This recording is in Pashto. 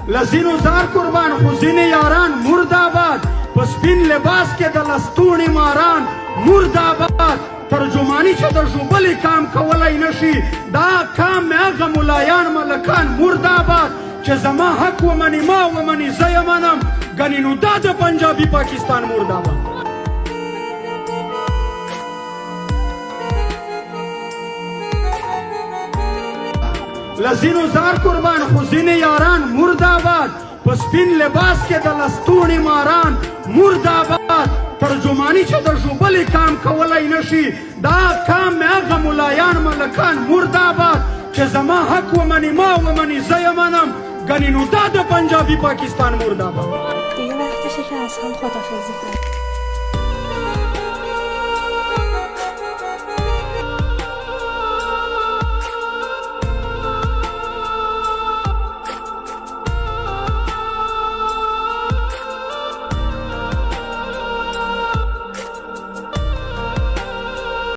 لزینو زار قربان خو ځینې یاران مرداباد په سپین لباس کې د لستوڼي ماران مرداباد ترجمانی چې د ژوبلې کام کولی نشي دا کام مې هغه ملایان ملکان مرداباد چې زما حق ومني ما ومني زه یې منم ګنې نو دا د پنجابي پاکستان مرداباد لزینو زار قربان خو ځینې یاران مرداباد په سپین لباس کې د لستوڼي ماران مرداباد ترجمانی چې د ژوبلې کام کولی نشي دا کام مې هغه ملایان ملکان مرداباد چې زما حق ومني ما ومني زه یې منم ګنې نو دا د پنجابي پاکستان مرداباد دیگه وقتشه که از هم خدافظی کنیم.